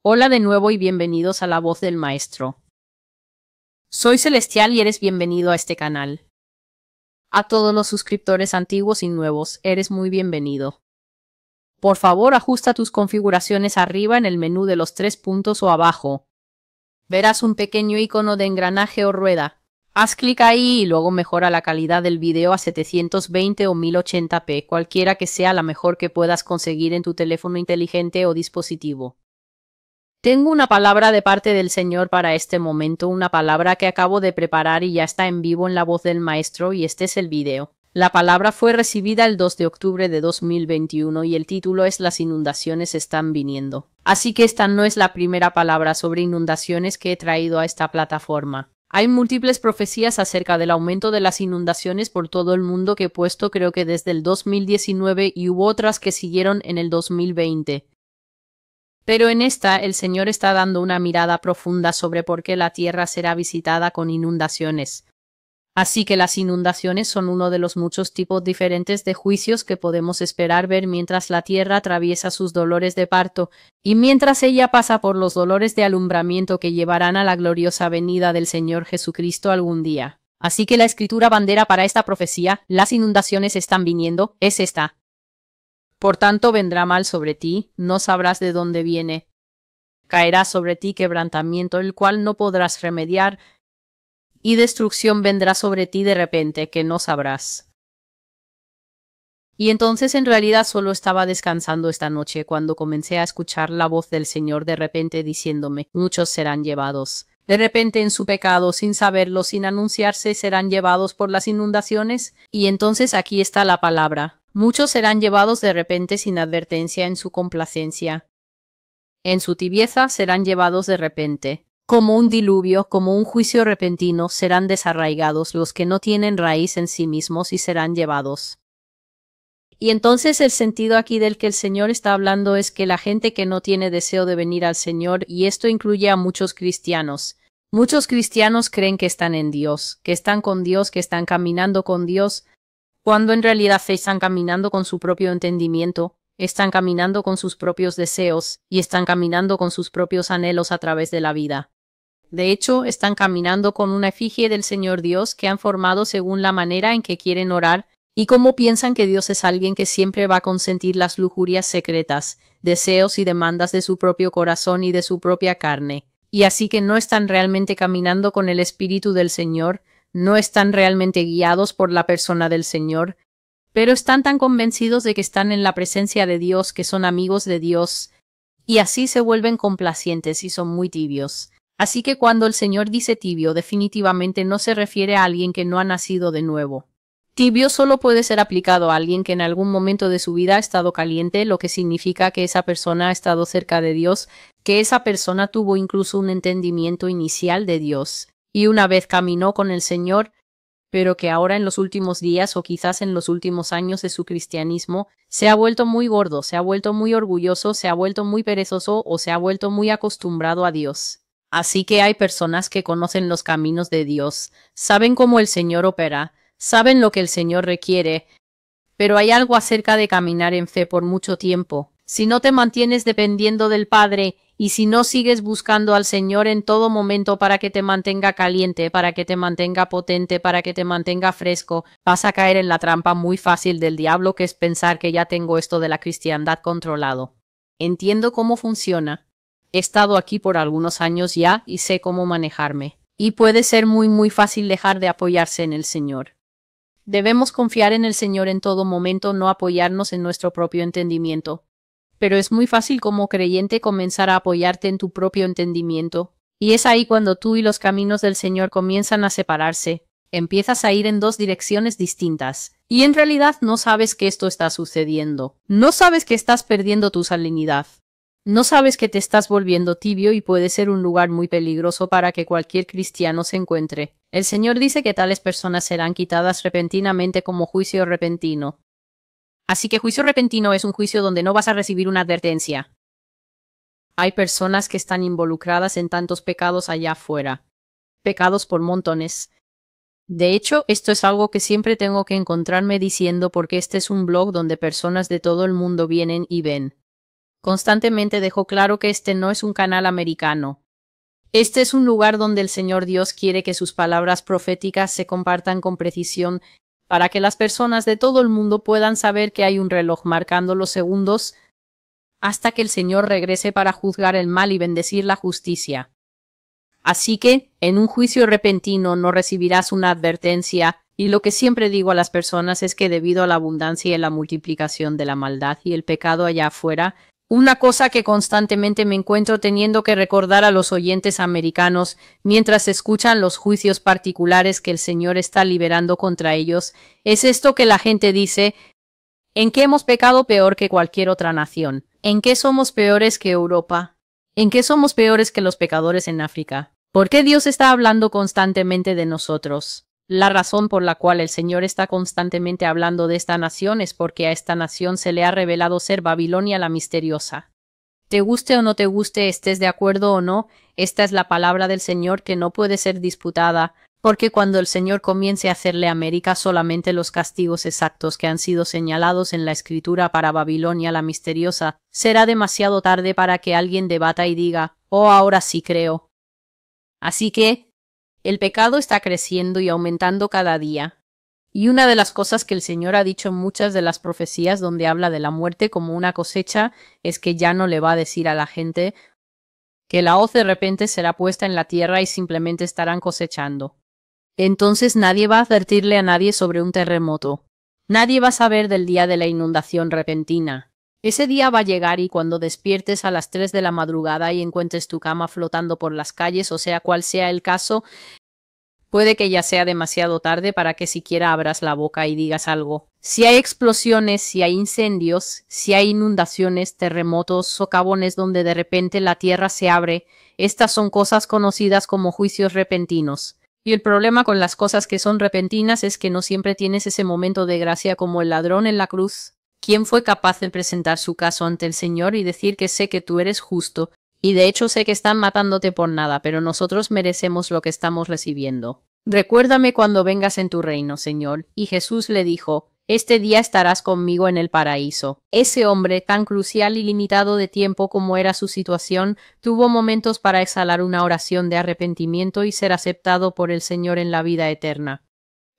Hola de nuevo y bienvenidos a La Voz del Maestro. Soy Celestial y eres bienvenido a este canal. A todos los suscriptores antiguos y nuevos, eres muy bienvenido. Por favor, ajusta tus configuraciones arriba en el menú de los 3 puntos o abajo. Verás un pequeño icono de engranaje o rueda. Haz clic ahí y luego mejora la calidad del video a 720 o 1080p, cualquiera que sea la mejor que puedas conseguir en tu teléfono inteligente o dispositivo. Tengo una palabra de parte del Señor para este momento, una palabra que acabo de preparar y ya está en vivo en La Voz del Maestro y este es el video. La palabra fue recibida el 2 de octubre de 2021 y el título es Las inundaciones están viniendo. Así que esta no es la primera palabra sobre inundaciones que he traído a esta plataforma. Hay múltiples profecías acerca del aumento de las inundaciones por todo el mundo que he puesto creo que desde el 2019 y hubo otras que siguieron en el 2020. Pero en esta, el Señor está dando una mirada profunda sobre por qué la tierra será visitada con inundaciones. Así que las inundaciones son uno de los muchos tipos diferentes de juicios que podemos esperar ver mientras la tierra atraviesa sus dolores de parto y mientras ella pasa por los dolores de alumbramiento que llevarán a la gloriosa venida del Señor Jesucristo algún día. Así que la escritura bandera para esta profecía, las inundaciones están viniendo, es esta. Por tanto vendrá mal sobre ti, no sabrás de dónde viene. Caerá sobre ti quebrantamiento, el cual no podrás remediar, y destrucción vendrá sobre ti de repente, que no sabrás. Y entonces en realidad solo estaba descansando esta noche cuando comencé a escuchar la voz del Señor de repente diciéndome, muchos serán llevados. De repente en su pecado, sin saberlo, sin anunciarse, serán llevados por las inundaciones. Y entonces aquí está la palabra. Muchos serán llevados de repente sin advertencia en su complacencia. En su tibieza serán llevados de repente. Como un diluvio, como un juicio repentino, serán desarraigados los que no tienen raíz en sí mismos y serán llevados. Y entonces el sentido aquí del que el Señor está hablando es que la gente que no tiene deseo de venir al Señor, y esto incluye a muchos cristianos. Muchos cristianos creen que están en Dios, que están con Dios, que están caminando con Dios, cuando en realidad están caminando con su propio entendimiento, están caminando con sus propios deseos y están caminando con sus propios anhelos a través de la vida. De hecho, están caminando con una efigie del Señor Dios que han formado según la manera en que quieren orar y cómo piensan que Dios es alguien que siempre va a consentir las lujurias secretas, deseos y demandas de su propio corazón y de su propia carne. Y así que no están realmente caminando con el Espíritu del Señor, no están realmente guiados por la persona del Señor, pero están tan convencidos de que están en la presencia de Dios, que son amigos de Dios, y así se vuelven complacientes y son muy tibios. Así que cuando el Señor dice tibio, definitivamente no se refiere a alguien que no ha nacido de nuevo. Tibio solo puede ser aplicado a alguien que en algún momento de su vida ha estado caliente, lo que significa que esa persona ha estado cerca de Dios, que esa persona tuvo incluso un entendimiento inicial de Dios, y una vez caminó con el Señor, pero que ahora en los últimos días o quizás en los últimos años de su cristianismo se ha vuelto muy gordo, se ha vuelto muy orgulloso, se ha vuelto muy perezoso o se ha vuelto muy acostumbrado a Dios. Así que hay personas que conocen los caminos de Dios, saben cómo el Señor opera, saben lo que el Señor requiere, pero hay algo acerca de caminar en fe por mucho tiempo. Si no te mantienes dependiendo del Padre y si no sigues buscando al Señor en todo momento para que te mantenga caliente, para que te mantenga potente, para que te mantenga fresco, vas a caer en la trampa muy fácil del diablo, que es pensar que ya tengo esto de la cristiandad controlado. Entiendo cómo funciona. He estado aquí por algunos años ya y sé cómo manejarme. Y puede ser muy fácil dejar de apoyarse en el Señor. Debemos confiar en el Señor en todo momento, no apoyarnos en nuestro propio entendimiento. Pero es muy fácil como creyente comenzar a apoyarte en tu propio entendimiento. Y es ahí cuando tú y los caminos del Señor comienzan a separarse. Empiezas a ir en dos direcciones distintas. Y en realidad no sabes que esto está sucediendo. No sabes que estás perdiendo tu salinidad. No sabes que te estás volviendo tibio y puede ser un lugar muy peligroso para que cualquier cristiano se encuentre. El Señor dice que tales personas serán quitadas repentinamente como juicio repentino. Así que juicio repentino es un juicio donde no vas a recibir una advertencia. Hay personas que están involucradas en tantos pecados allá afuera. Pecados por montones. De hecho, esto es algo que siempre tengo que encontrarme diciendo porque este es un blog donde personas de todo el mundo vienen y ven. constantemente dejó claro que este no es un canal americano. Este es un lugar donde el Señor Dios quiere que sus palabras proféticas se compartan con precisión para que las personas de todo el mundo puedan saber que hay un reloj marcando los segundos hasta que el Señor regrese para juzgar el mal y bendecir la justicia. Así que, en un juicio repentino no recibirás una advertencia, y lo que siempre digo a las personas es que debido a la abundancia y la multiplicación de la maldad y el pecado allá afuera, una cosa que constantemente me encuentro teniendo que recordar a los oyentes americanos mientras escuchan los juicios particulares que el Señor está liberando contra ellos, es esto que la gente dice: ¿en qué hemos pecado peor que cualquier otra nación? ¿En qué somos peores que Europa? ¿En qué somos peores que los pecadores en África? ¿Por qué Dios está hablando constantemente de nosotros? La razón por la cual el Señor está constantemente hablando de esta nación es porque a esta nación se le ha revelado ser Babilonia la misteriosa. Te guste o no te guste, estés de acuerdo o no, esta es la palabra del Señor que no puede ser disputada, porque cuando el Señor comience a hacerle a América solamente los castigos exactos que han sido señalados en la Escritura para Babilonia la misteriosa, será demasiado tarde para que alguien debata y diga: oh, ahora sí creo. Así que, el pecado está creciendo y aumentando cada día. Y una de las cosas que el Señor ha dicho en muchas de las profecías donde habla de la muerte como una cosecha es que ya no le va a decir a la gente que la hoz de repente será puesta en la tierra y simplemente estarán cosechando. Entonces nadie va a advertirle a nadie sobre un terremoto. Nadie va a saber del día de la inundación repentina. Ese día va a llegar y cuando despiertes a las 3 de la madrugada y encuentres tu cama flotando por las calles, o sea cual sea el caso, puede que ya sea demasiado tarde para que siquiera abras la boca y digas algo. Si hay explosiones, si hay incendios, si hay inundaciones, terremotos, socavones donde de repente la tierra se abre, estas son cosas conocidas como juicios repentinos. Y el problema con las cosas que son repentinas es que no siempre tienes ese momento de gracia como el ladrón en la cruz. ¿Quién fue capaz de presentar su caso ante el Señor y decir que sé que tú eres justo? Y de hecho sé que están matándote por nada, pero nosotros merecemos lo que estamos recibiendo. Recuérdame cuando vengas en tu reino, Señor. Y Jesús le dijo: este día estarás conmigo en el paraíso. Ese hombre, tan crucial y limitado de tiempo como era su situación, tuvo momentos para exhalar una oración de arrepentimiento y ser aceptado por el Señor en la vida eterna.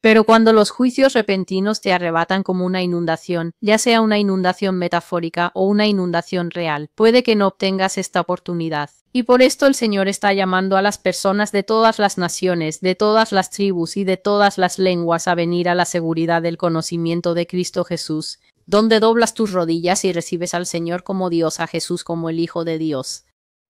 Pero cuando los juicios repentinos te arrebatan como una inundación, ya sea una inundación metafórica o una inundación real, puede que no obtengas esta oportunidad. Y por esto el Señor está llamando a las personas de todas las naciones, de todas las tribus y de todas las lenguas a venir a la seguridad del conocimiento de Cristo Jesús, donde doblas tus rodillas y recibes al Señor como Dios, a Jesús como el Hijo de Dios.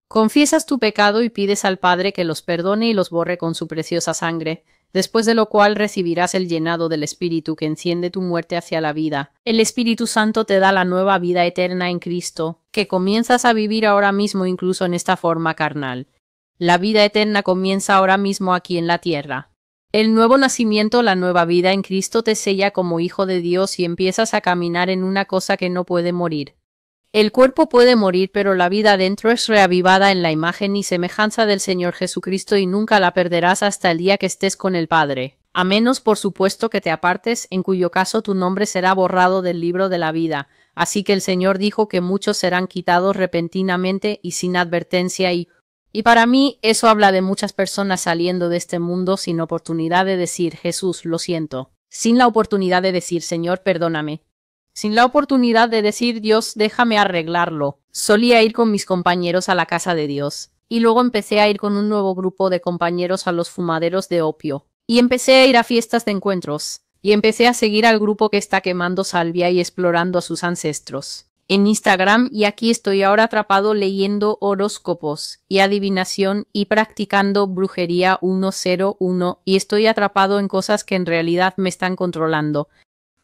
Confiesas tu pecado y pides al Padre que los perdone y los borre con su preciosa sangre, después de lo cual recibirás el llenado del Espíritu que enciende tu muerte hacia la vida. El Espíritu Santo te da la nueva vida eterna en Cristo, que comienzas a vivir ahora mismo incluso en esta forma carnal. La vida eterna comienza ahora mismo aquí en la tierra. El nuevo nacimiento, la nueva vida en Cristo te sella como hijo de Dios y empiezas a caminar en una cosa que no puede morir. El cuerpo puede morir, pero la vida dentro es reavivada en la imagen y semejanza del Señor Jesucristo y nunca la perderás hasta el día que estés con el Padre. A menos, por supuesto, que te apartes, en cuyo caso tu nombre será borrado del libro de la vida. Así que el Señor dijo que muchos serán quitados repentinamente y sin advertencia y para mí eso habla de muchas personas saliendo de este mundo sin oportunidad de decir: Jesús, lo siento. Sin la oportunidad de decir: Señor, perdóname. Sin la oportunidad de decir: Dios, déjame arreglarlo. Solía ir con mis compañeros a la casa de Dios. Y luego empecé a ir con un nuevo grupo de compañeros a los fumaderos de opio. Y empecé a ir a fiestas de encuentros. Y empecé a seguir al grupo que está quemando salvia y explorando a sus ancestros en Instagram, y aquí estoy ahora atrapado leyendo horóscopos y adivinación y practicando brujería 101 y estoy atrapado en cosas que en realidad me están controlando.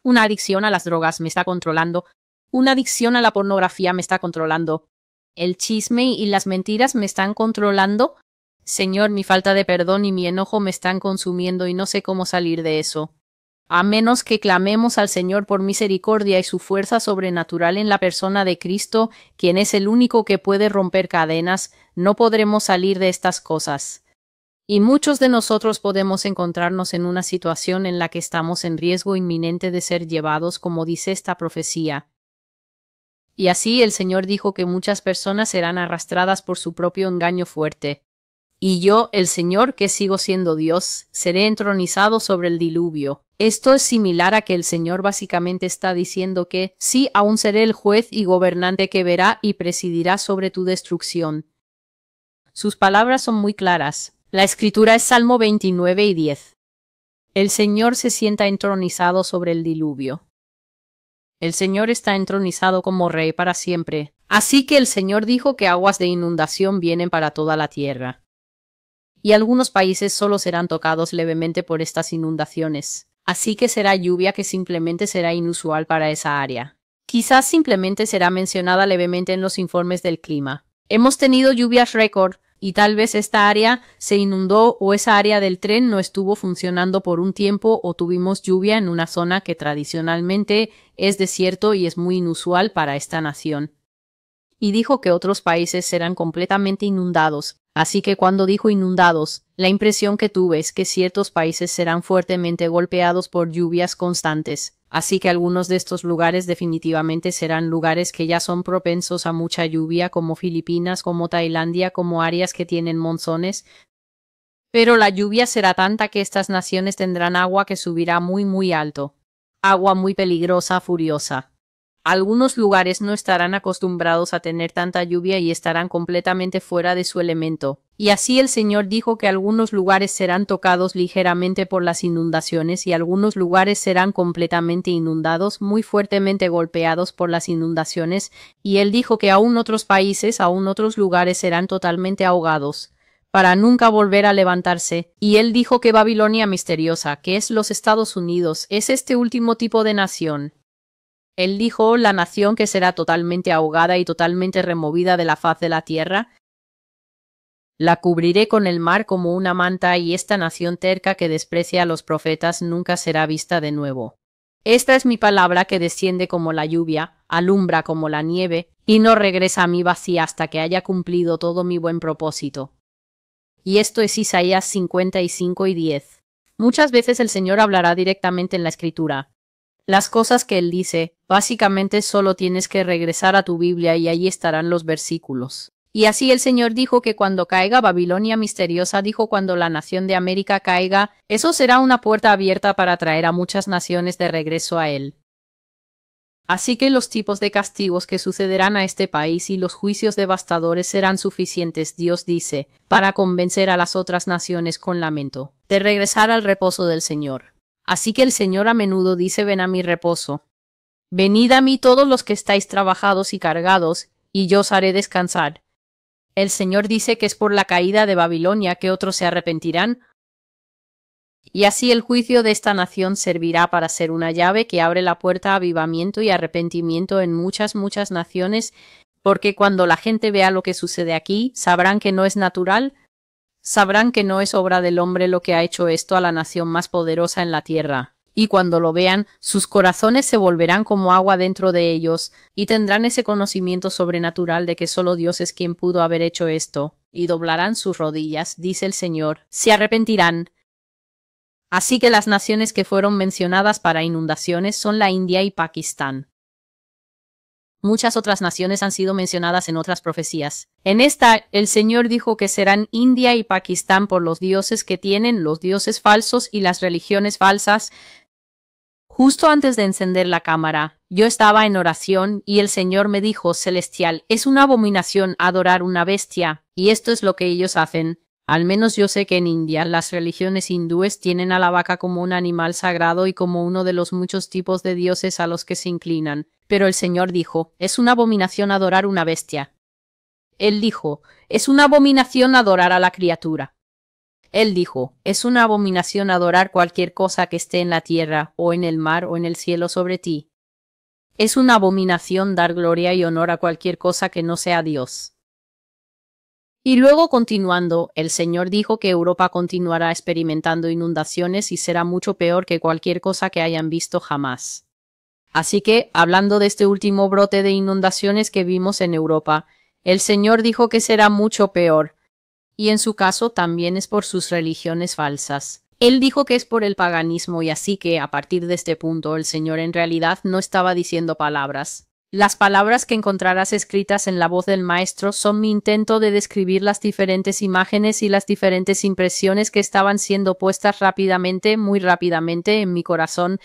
Una adicción a las drogas me está controlando. Una adicción a la pornografía me está controlando. El chisme y las mentiras me están controlando. Señor, mi falta de perdón y mi enojo me están consumiendo y no sé cómo salir de eso. A menos que clamemos al Señor por misericordia y su fuerza sobrenatural en la persona de Cristo, quien es el único que puede romper cadenas, no podremos salir de estas cosas. Y muchos de nosotros podemos encontrarnos en una situación en la que estamos en riesgo inminente de ser llevados, como dice esta profecía. Y así el Señor dijo que muchas personas serán arrastradas por su propio engaño fuerte. Y yo, el Señor, que sigo siendo Dios, seré entronizado sobre el diluvio. Esto es similar a que el Señor básicamente está diciendo que sí, aún seré el juez y gobernante que verá y presidirá sobre tu destrucción. Sus palabras son muy claras. La escritura es Salmo 29 y 10. El Señor se sienta entronizado sobre el diluvio. El Señor está entronizado como Rey para siempre. Así que el Señor dijo que aguas de inundación vienen para toda la tierra. Y algunos países solo serán tocados levemente por estas inundaciones. Así que será lluvia que simplemente será inusual para esa área. Quizás simplemente será mencionada levemente en los informes del clima. Hemos tenido lluvias récord, y tal vez esta área se inundó o esa área del tren no estuvo funcionando por un tiempo o tuvimos lluvia en una zona que tradicionalmente es desierto y es muy inusual para esta nación. Y dijo que otros países serán completamente inundados. Así que cuando dijo inundados, la impresión que tuve es que ciertos países serán fuertemente golpeados por lluvias constantes. Así que algunos de estos lugares definitivamente serán lugares que ya son propensos a mucha lluvia, como Filipinas, como Tailandia, como áreas que tienen monzones. Pero la lluvia será tanta que estas naciones tendrán agua que subirá muy alto. Agua muy peligrosa, furiosa. Algunos lugares no estarán acostumbrados a tener tanta lluvia y estarán completamente fuera de su elemento. Y así el Señor dijo que algunos lugares serán tocados ligeramente por las inundaciones y algunos lugares serán completamente inundados, muy fuertemente golpeados por las inundaciones, y Él dijo que aún otros países, aún otros lugares serán totalmente ahogados, para nunca volver a levantarse. Y Él dijo que Babilonia misteriosa, que es los Estados Unidos, es este último tipo de nación. Él dijo, la nación que será totalmente ahogada y totalmente removida de la faz de la tierra. La cubriré con el mar como una manta y esta nación terca que desprecia a los profetas nunca será vista de nuevo. Esta es mi palabra que desciende como la lluvia, alumbra como la nieve, y no regresa a mí vacía hasta que haya cumplido todo mi buen propósito. Y esto es Isaías 55 y 10. Muchas veces el Señor hablará directamente en la Escritura. Las cosas que Él dice, básicamente solo tienes que regresar a tu Biblia y allí estarán los versículos. Y así el Señor dijo que cuando caiga Babilonia misteriosa, dijo cuando la nación de América caiga, eso será una puerta abierta para traer a muchas naciones de regreso a Él. Así que los tipos de castigos que sucederán a este país y los juicios devastadores serán suficientes, Dios dice, para convencer a las otras naciones con lamento, de regresar al reposo del Señor. Así que el Señor a menudo dice, ven a mi reposo. Venid a mí todos los que estáis trabajados y cargados, y yo os haré descansar. El Señor dice que es por la caída de Babilonia que otros se arrepentirán. Y así el juicio de esta nación servirá para ser una llave que abre la puerta a avivamiento y arrepentimiento en muchas naciones, porque cuando la gente vea lo que sucede aquí, sabrán que no es natural. Sabrán que no es obra del hombre lo que ha hecho esto a la nación más poderosa en la tierra. Y cuando lo vean, sus corazones se volverán como agua dentro de ellos, y tendrán ese conocimiento sobrenatural de que solo Dios es quien pudo haber hecho esto, y doblarán sus rodillas, dice el Señor, se arrepentirán. Así que las naciones que fueron mencionadas para inundaciones son la India y Pakistán. Muchas otras naciones han sido mencionadas en otras profecías. En esta, el Señor dijo que serán India y Pakistán por los dioses que tienen, los dioses falsos y las religiones falsas. Justo antes de encender la cámara, yo estaba en oración y el Señor me dijo, Celestial, es una abominación adorar una bestia, y esto es lo que ellos hacen. Al menos yo sé que en India las religiones hindúes tienen a la vaca como un animal sagrado y como uno de los muchos tipos de dioses a los que se inclinan. Pero el Señor dijo, es una abominación adorar una bestia. Él dijo, es una abominación adorar a la criatura. Él dijo, es una abominación adorar cualquier cosa que esté en la tierra, o en el mar, o en el cielo sobre ti. Es una abominación dar gloria y honor a cualquier cosa que no sea Dios. Y luego continuando, el Señor dijo que Europa continuará experimentando inundaciones y será mucho peor que cualquier cosa que hayan visto jamás. Así que, hablando de este último brote de inundaciones que vimos en Europa, el Señor dijo que será mucho peor, y en su caso también es por sus religiones falsas. Él dijo que es por el paganismo y así que, a partir de este punto, el Señor en realidad no estaba diciendo palabras. Las palabras que encontrarás escritas en la voz del maestro son mi intento de describir las diferentes imágenes y las diferentes impresiones que estaban siendo puestas rápidamente, muy rápidamente en mi corazón.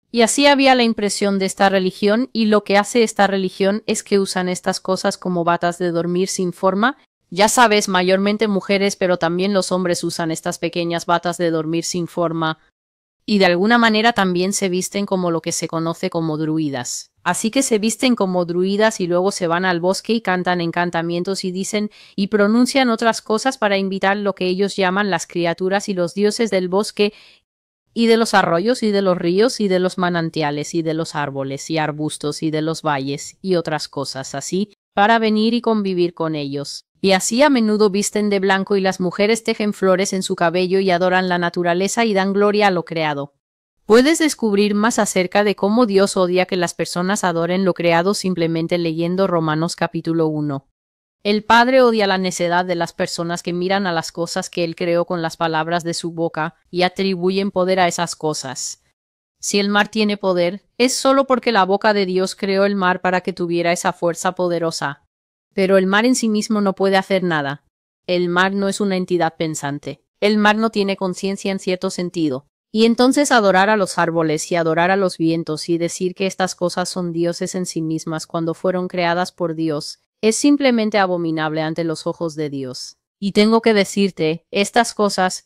Y así había la impresión de esta religión, y lo que hace esta religión es que usan estas cosas como batas de dormir sin forma. Ya sabes, mayormente mujeres, pero también los hombres usan estas pequeñas batas de dormir sin forma. Y de alguna manera también se visten como lo que se conoce como druidas. Así que se visten como druidas y luego se van al bosque y cantan encantamientos y dicen y pronuncian otras cosas para invitar lo que ellos llaman las criaturas y los dioses del bosque y de los arroyos y de los ríos y de los manantiales y de los árboles y arbustos y de los valles y otras cosas así, para venir y convivir con ellos. Y así a menudo visten de blanco y las mujeres tejen flores en su cabello y adoran la naturaleza y dan gloria a lo creado. Puedes descubrir más acerca de cómo Dios odia que las personas adoren lo creado simplemente leyendo Romanos capítulo 1. El Padre odia la necedad de las personas que miran a las cosas que Él creó con las palabras de su boca y atribuyen poder a esas cosas. Si el mar tiene poder, es solo porque la boca de Dios creó el mar para que tuviera esa fuerza poderosa. Pero el mar en sí mismo no puede hacer nada. El mar no es una entidad pensante. El mar no tiene conciencia en cierto sentido. Y entonces adorar a los árboles y adorar a los vientos y decir que estas cosas son dioses en sí mismas cuando fueron creadas por Dios, es simplemente abominable ante los ojos de Dios. Y tengo que decirte, estas cosas,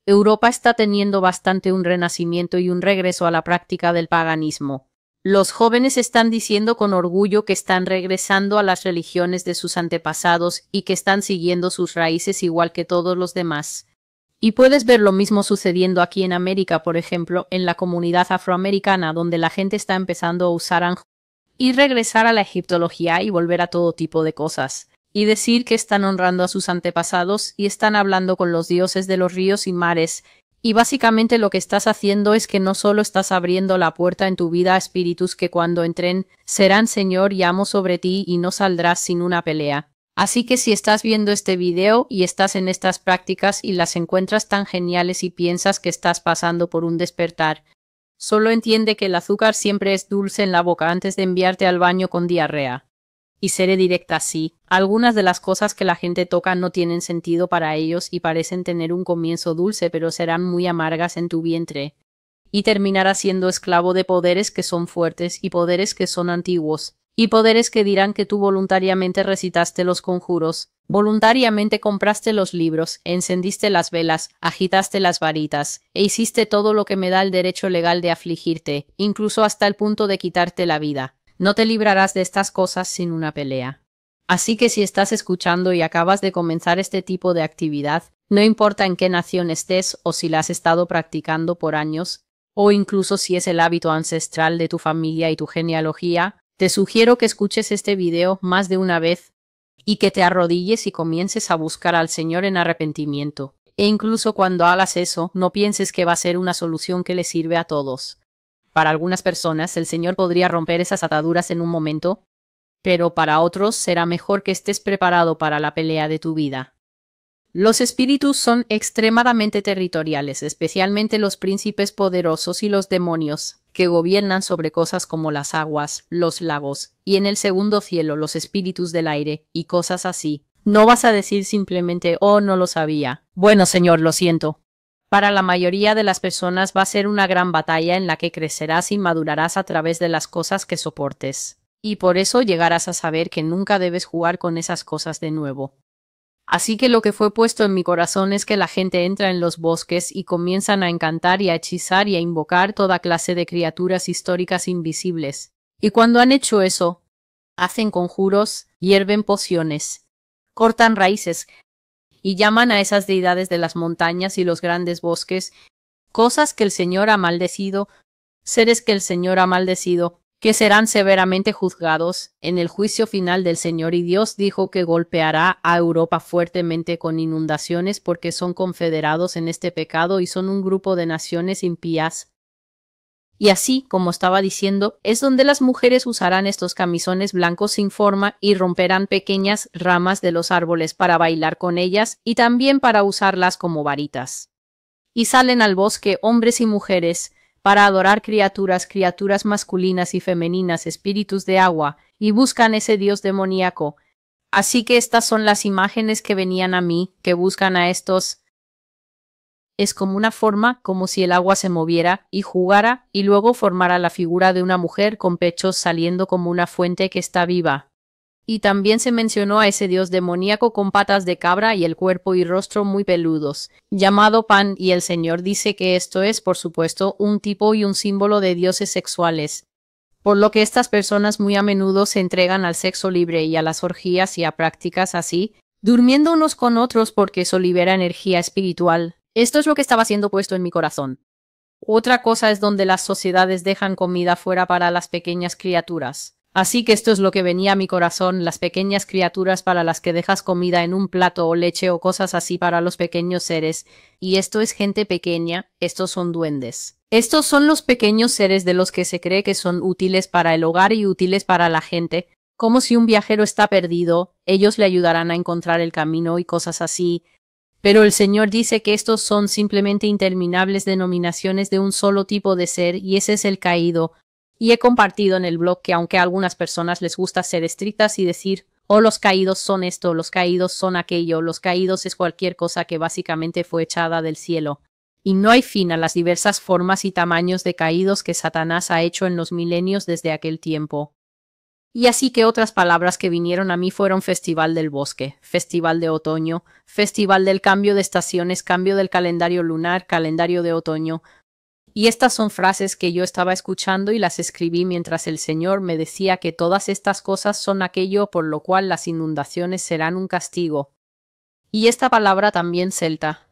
Europa está teniendo bastante un renacimiento y un regreso a la práctica del paganismo. Los jóvenes están diciendo con orgullo que están regresando a las religiones de sus antepasados y que están siguiendo sus raíces igual que todos los demás. Y puedes ver lo mismo sucediendo aquí en América, por ejemplo, en la comunidad afroamericana, donde la gente está empezando a usar anj y regresar a la egiptología y volver a todo tipo de cosas, y decir que están honrando a sus antepasados y están hablando con los dioses de los ríos y mares. Y básicamente lo que estás haciendo es que no solo estás abriendo la puerta en tu vida a espíritus que cuando entren serán Señor y amo sobre ti y no saldrás sin una pelea. Así que si estás viendo este video y estás en estas prácticas y las encuentras tan geniales y piensas que estás pasando por un despertar, solo entiende que el azúcar siempre es dulce en la boca antes de enviarte al baño con diarrea. Y seré directa así. Algunas de las cosas que la gente toca no tienen sentido para ellos y parecen tener un comienzo dulce, pero serán muy amargas en tu vientre. Y terminarás siendo esclavo de poderes que son fuertes y poderes que son antiguos. Y poderes que dirán que tú voluntariamente recitaste los conjuros, voluntariamente compraste los libros, encendiste las velas, agitaste las varitas, e hiciste todo lo que me da el derecho legal de afligirte, incluso hasta el punto de quitarte la vida. No te librarás de estas cosas sin una pelea. Así que si estás escuchando y acabas de comenzar este tipo de actividad, no importa en qué nación estés o si la has estado practicando por años, o incluso si es el hábito ancestral de tu familia y tu genealogía, te sugiero que escuches este video más de una vez y que te arrodilles y comiences a buscar al Señor en arrepentimiento. E incluso cuando hagas eso, no pienses que va a ser una solución que le sirve a todos. Para algunas personas, el Señor podría romper esas ataduras en un momento, pero para otros será mejor que estés preparado para la pelea de tu vida. Los espíritus son extremadamente territoriales, especialmente los príncipes poderosos y los demonios, que gobiernan sobre cosas como las aguas, los lagos, y en el segundo cielo los espíritus del aire, y cosas así. No vas a decir simplemente, oh, no lo sabía. Bueno, Señor, lo siento. Para la mayoría de las personas va a ser una gran batalla en la que crecerás y madurarás a través de las cosas que soportes. Y por eso llegarás a saber que nunca debes jugar con esas cosas de nuevo. Así que lo que fue puesto en mi corazón es que la gente entra en los bosques y comienzan a encantar y a hechizar y a invocar toda clase de criaturas históricas invisibles. Y cuando han hecho eso, hacen conjuros, hierven pociones, cortan raíces y llaman a esas deidades de las montañas y los grandes bosques, cosas que el Señor ha maldecido, seres que el Señor ha maldecido, que serán severamente juzgados en el juicio final del Señor, y Dios dijo que golpeará a Europa fuertemente con inundaciones porque son confederados en este pecado y son un grupo de naciones impías. Y así, como estaba diciendo, es donde las mujeres usarán estos camisones blancos sin forma y romperán pequeñas ramas de los árboles para bailar con ellas y también para usarlas como varitas. Y salen al bosque hombres y mujeres para adorar criaturas masculinas y femeninas, espíritus de agua, y buscan ese dios demoníaco. Así que estas son las imágenes que venían a mí, que buscan a estos. Es como una forma, como si el agua se moviera y jugara, y luego formara la figura de una mujer con pechos saliendo como una fuente que está viva. Y también se mencionó a ese dios demoníaco con patas de cabra y el cuerpo y rostro muy peludos, llamado Pan, y el Señor dice que esto es, por supuesto, un tipo y un símbolo de dioses sexuales, por lo que estas personas muy a menudo se entregan al sexo libre y a las orgías y a prácticas así, durmiendo unos con otros porque eso libera energía espiritual. Esto es lo que estaba siendo puesto en mi corazón. Otra cosa es donde las sociedades dejan comida fuera para las pequeñas criaturas. Así que esto es lo que venía a mi corazón, las pequeñas criaturas para las que dejas comida en un plato o leche o cosas así para los pequeños seres. Y esto es gente pequeña, estos son duendes. Estos son los pequeños seres de los que se cree que son útiles para el hogar y útiles para la gente, como si un viajero está perdido, ellos le ayudarán a encontrar el camino y cosas así. Pero el Señor dice que estos son simplemente interminables denominaciones de un solo tipo de ser y ese es el caído. Y he compartido en el blog que aunque a algunas personas les gusta ser estrictas y decir, oh, los caídos son esto, los caídos son aquello, los caídos es cualquier cosa que básicamente fue echada del cielo. Y no hay fin a las diversas formas y tamaños de caídos que Satanás ha hecho en los milenios desde aquel tiempo. Y así que otras palabras que vinieron a mí fueron festival del bosque, festival de otoño, festival del cambio de estaciones, cambio del calendario lunar, calendario de otoño. Y estas son frases que yo estaba escuchando y las escribí mientras el Señor me decía que todas estas cosas son aquello por lo cual las inundaciones serán un castigo. Y esta palabra también celta,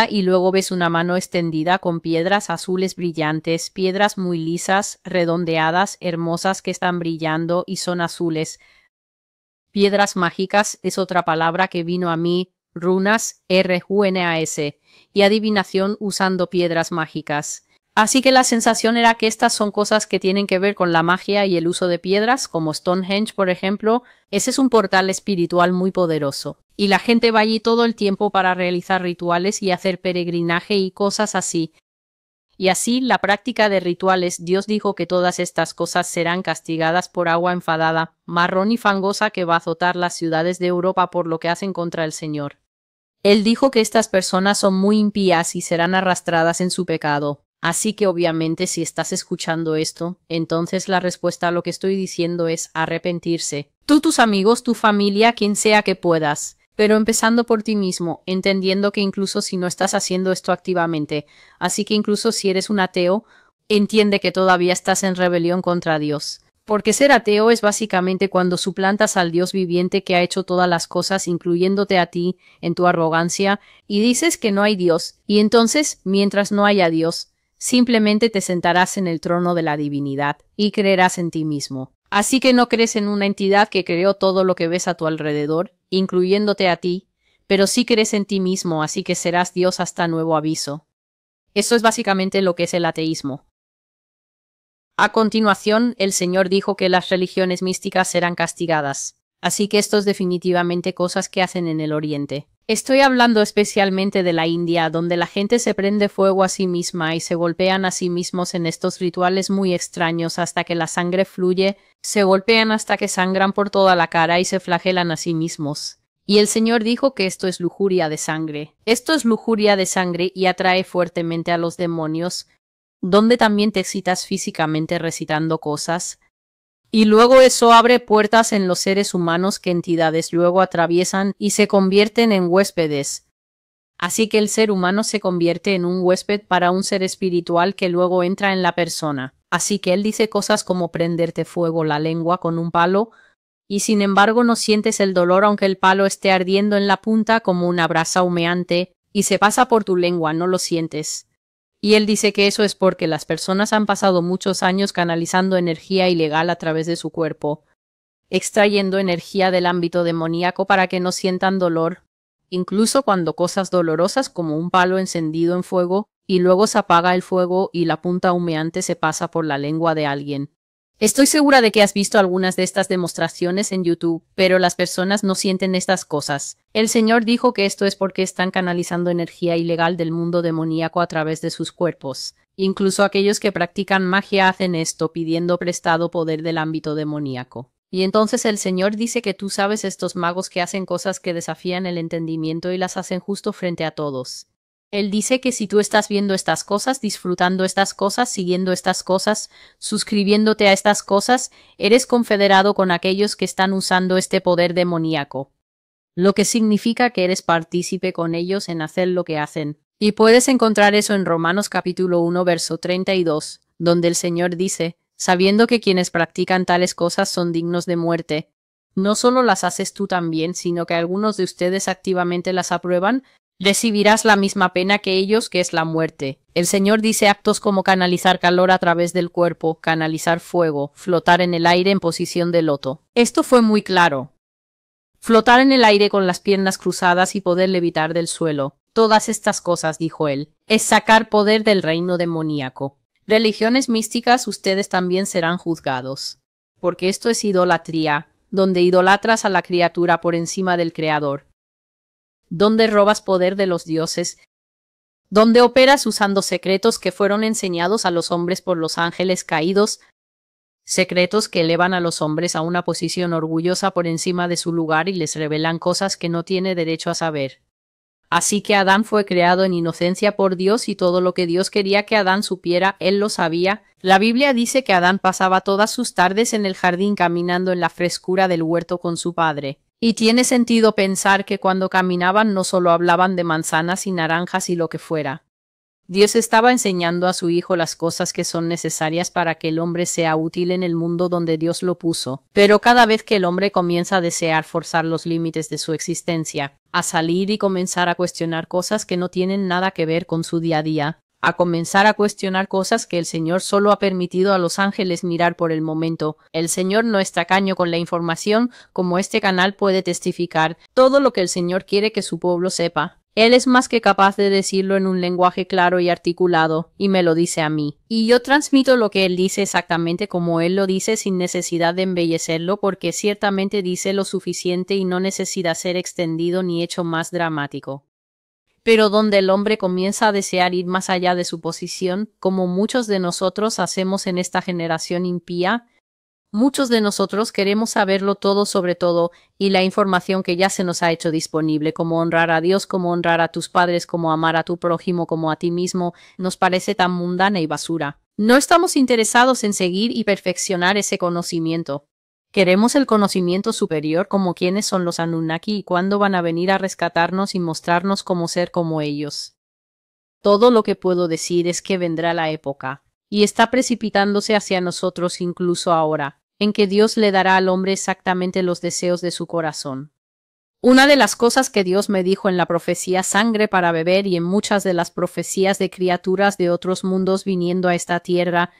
y luego ves una mano extendida con piedras azules brillantes, piedras muy lisas, redondeadas, hermosas que están brillando y son azules. Piedras mágicas es otra palabra que vino a mí, runas, R-U-N-A-S, y adivinación usando piedras mágicas. Así que la sensación era que estas son cosas que tienen que ver con la magia y el uso de piedras, como Stonehenge, por ejemplo. Ese es un portal espiritual muy poderoso. Y la gente va allí todo el tiempo para realizar rituales y hacer peregrinaje y cosas así. Y así, la práctica de rituales, Dios dijo que todas estas cosas serán castigadas por agua enfadada, marrón y fangosa que va a azotar las ciudades de Europa por lo que hacen contra el Señor. Él dijo que estas personas son muy impías y serán arrastradas en su pecado. Así que obviamente si estás escuchando esto, entonces la respuesta a lo que estoy diciendo es arrepentirse. Tú, tus amigos, tu familia, quien sea que puedas. Pero empezando por ti mismo, entendiendo que incluso si no estás haciendo esto activamente, así que incluso si eres un ateo, entiende que todavía estás en rebelión contra Dios. Porque ser ateo es básicamente cuando suplantas al Dios viviente que ha hecho todas las cosas, incluyéndote a ti, en tu arrogancia, y dices que no hay Dios, y entonces, mientras no haya Dios, simplemente te sentarás en el trono de la divinidad y creerás en ti mismo. Así que no crees en una entidad que creó todo lo que ves a tu alrededor, incluyéndote a ti, pero sí crees en ti mismo, así que serás Dios hasta nuevo aviso. Eso es básicamente lo que es el ateísmo. A continuación, el Señor dijo que las religiones místicas serán castigadas. Así que esto es definitivamente cosas que hacen en el Oriente. Estoy hablando especialmente de la India, donde la gente se prende fuego a sí misma y se golpean a sí mismos en estos rituales muy extraños hasta que la sangre fluye, se golpean hasta que sangran por toda la cara y se flagelan a sí mismos. Y el Señor dijo que esto es lujuria de sangre. Esto es lujuria de sangre y atrae fuertemente a los demonios, donde también te excitas físicamente recitando cosas. Y luego eso abre puertas en los seres humanos que entidades luego atraviesan y se convierten en huéspedes. Así que el ser humano se convierte en un huésped para un ser espiritual que luego entra en la persona. Así que él dice cosas como prenderte fuego la lengua con un palo, y sin embargo no sientes el dolor aunque el palo esté ardiendo en la punta como una brasa humeante, y se pasa por tu lengua, no lo sientes. Y él dice que eso es porque las personas han pasado muchos años canalizando energía ilegal a través de su cuerpo, extrayendo energía del ámbito demoníaco para que no sientan dolor, incluso cuando cosas dolorosas como un palo encendido en fuego, y luego se apaga el fuego y la punta humeante se pasa por la lengua de alguien. Estoy segura de que has visto algunas de estas demostraciones en YouTube, pero las personas no sienten estas cosas. El Señor dijo que esto es porque están canalizando energía ilegal del mundo demoníaco a través de sus cuerpos. Incluso aquellos que practican magia hacen esto pidiendo prestado poder del ámbito demoníaco. Y entonces el Señor dice que tú sabes estos magos que hacen cosas que desafían el entendimiento y las hacen justo frente a todos. Él dice que si tú estás viendo estas cosas, disfrutando estas cosas, siguiendo estas cosas, suscribiéndote a estas cosas, eres confederado con aquellos que están usando este poder demoníaco. Lo que significa que eres partícipe con ellos en hacer lo que hacen. Y puedes encontrar eso en Romanos capítulo 1 verso 32, donde el Señor dice, sabiendo que quienes practican tales cosas son dignos de muerte. No solo las haces tú también, sino que algunos de ustedes activamente las aprueban, recibirás la misma pena que ellos, que es la muerte. El Señor dice actos como canalizar calor a través del cuerpo, canalizar fuego, flotar en el aire en posición de loto. Esto fue muy claro. Flotar en el aire con las piernas cruzadas y poder levitar del suelo. Todas estas cosas, dijo él, es sacar poder del reino demoníaco. Religiones místicas, ustedes también serán juzgados. Porque esto es idolatría, donde idolatras a la criatura por encima del Creador. Donde robas poder de los dioses. Donde operas usando secretos que fueron enseñados a los hombres por los ángeles caídos. Secretos que elevan a los hombres a una posición orgullosa por encima de su lugar y les revelan cosas que no tiene derecho a saber. Así que Adán fue creado en inocencia por Dios y todo lo que Dios quería que Adán supiera, él lo sabía. La Biblia dice que Adán pasaba todas sus tardes en el jardín caminando en la frescura del huerto con su padre. Y tiene sentido pensar que cuando caminaban no solo hablaban de manzanas y naranjas y lo que fuera. Dios estaba enseñando a su hijo las cosas que son necesarias para que el hombre sea útil en el mundo donde Dios lo puso. Pero cada vez que el hombre comienza a desear forzar los límites de su existencia, a salir y comenzar a cuestionar cosas que no tienen nada que ver con su día a día, a comenzar a cuestionar cosas que el Señor solo ha permitido a los ángeles mirar por el momento. El Señor no es tacaño con la información, como este canal puede testificar, todo lo que el Señor quiere que su pueblo sepa. Él es más que capaz de decirlo en un lenguaje claro y articulado, y me lo dice a mí. Y yo transmito lo que Él dice exactamente como Él lo dice sin necesidad de embellecerlo, porque ciertamente dice lo suficiente y no necesita ser extendido ni hecho más dramático. Pero donde el hombre comienza a desear ir más allá de su posición, como muchos de nosotros hacemos en esta generación impía, muchos de nosotros queremos saberlo todo sobre todo y la información que ya se nos ha hecho disponible, como honrar a Dios, como honrar a tus padres, como amar a tu prójimo, como a ti mismo, nos parece tan mundana y basura. No estamos interesados en seguir y perfeccionar ese conocimiento. Queremos el conocimiento superior, como quiénes son los Anunnaki y cuándo van a venir a rescatarnos y mostrarnos cómo ser como ellos. Todo lo que puedo decir es que vendrá la época, y está precipitándose hacia nosotros incluso ahora, en que Dios le dará al hombre exactamente los deseos de su corazón. Una de las cosas que Dios me dijo en la profecía sangre para beber y en muchas de las profecías de criaturas de otros mundos viniendo a esta tierra,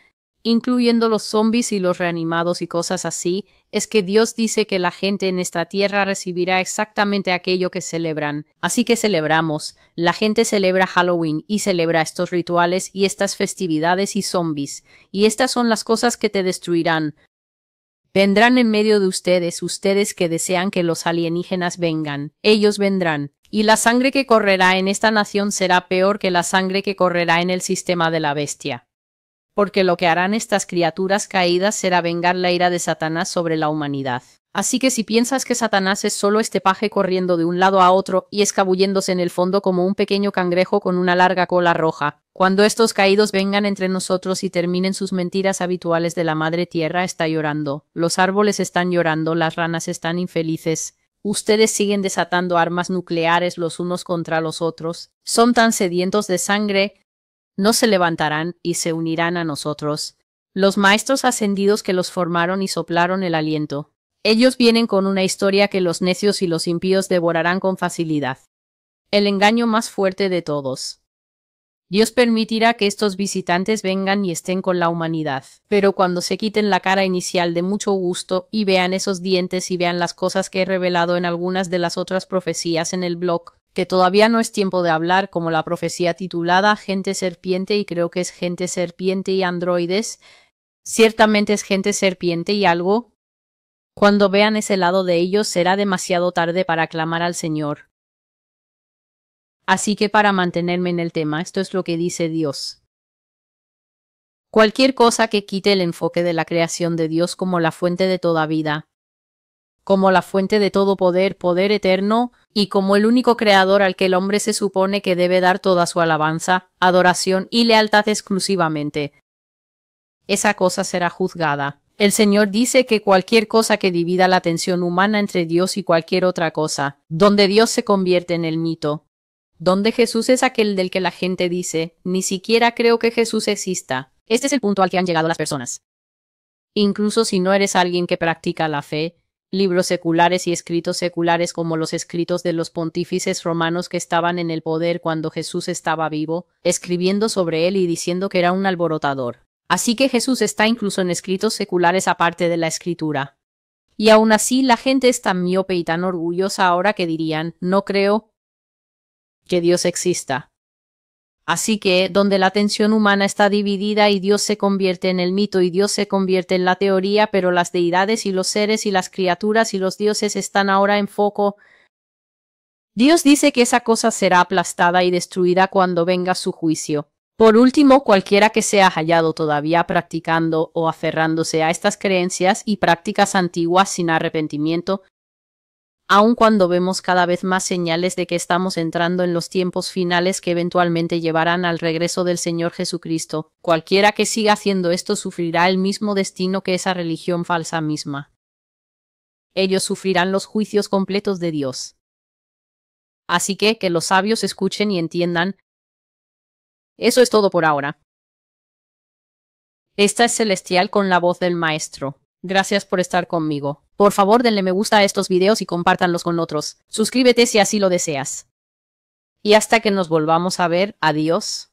incluyendo los zombies y los reanimados y cosas así, es que Dios dice que la gente en esta tierra recibirá exactamente aquello que celebran. Así que celebramos. La gente celebra Halloween y celebra estos rituales y estas festividades y zombies. Y estas son las cosas que te destruirán. Vendrán en medio de ustedes, ustedes que desean que los alienígenas vengan. Ellos vendrán. Y la sangre que correrá en esta nación será peor que la sangre que correrá en el sistema de la bestia. Porque lo que harán estas criaturas caídas será vengar la ira de Satanás sobre la humanidad. Así que si piensas que Satanás es solo este paje corriendo de un lado a otro y escabulléndose en el fondo como un pequeño cangrejo con una larga cola roja, cuando estos caídos vengan entre nosotros y terminen sus mentiras habituales de la madre tierra está llorando, los árboles están llorando, las ranas están infelices, ustedes siguen desatando armas nucleares los unos contra los otros, son tan sedientos de sangre, no se levantarán y se unirán a nosotros, los maestros ascendidos que los formaron y soplaron el aliento. Ellos vienen con una historia que los necios y los impíos devorarán con facilidad. El engaño más fuerte de todos. Dios permitirá que estos visitantes vengan y estén con la humanidad, pero cuando se quiten la cara inicial de mucho gusto y vean esos dientes y vean las cosas que he revelado en algunas de las otras profecías en el blog, que todavía no es tiempo de hablar, como la profecía titulada Gente Serpiente, y creo que es Gente Serpiente y Androides, ciertamente es Gente Serpiente y algo. Cuando vean ese lado de ellos será demasiado tarde para clamar al Señor. Así que para mantenerme en el tema, esto es lo que dice Dios. Cualquier cosa que quite el enfoque de la creación de Dios como la fuente de toda vida, como la fuente de todo poder, poder eterno, y como el único creador al que el hombre se supone que debe dar toda su alabanza, adoración y lealtad exclusivamente. Esa cosa será juzgada. El Señor dice que cualquier cosa que divida la atención humana entre Dios y cualquier otra cosa, donde Dios se convierte en el mito, donde Jesús es aquel del que la gente dice, ni siquiera creo que Jesús exista. Este es el punto al que han llegado las personas. Incluso si no eres alguien que practica la fe, libros seculares y escritos seculares como los escritos de los pontífices romanos que estaban en el poder cuando Jesús estaba vivo, escribiendo sobre él y diciendo que era un alborotador. Así que Jesús está incluso en escritos seculares aparte de la escritura. Y aún así la gente es tan miope y tan orgullosa ahora que dirían, no creo que Dios exista. Así que, donde la atención humana está dividida y Dios se convierte en el mito y Dios se convierte en la teoría, pero las deidades y los seres y las criaturas y los dioses están ahora en foco, Dios dice que esa cosa será aplastada y destruida cuando venga su juicio. Por último, cualquiera que sea hallado todavía practicando o aferrándose a estas creencias y prácticas antiguas sin arrepentimiento, aun cuando vemos cada vez más señales de que estamos entrando en los tiempos finales que eventualmente llevarán al regreso del Señor Jesucristo, cualquiera que siga haciendo esto sufrirá el mismo destino que esa religión falsa misma. Ellos sufrirán los juicios completos de Dios. Así que los sabios escuchen y entiendan. Eso es todo por ahora. Esta es Celestial con la voz del Maestro. Gracias por estar conmigo. Por favor, denle me gusta a estos videos y compártanlos con otros. Suscríbete si así lo deseas. Y hasta que nos volvamos a ver, adiós.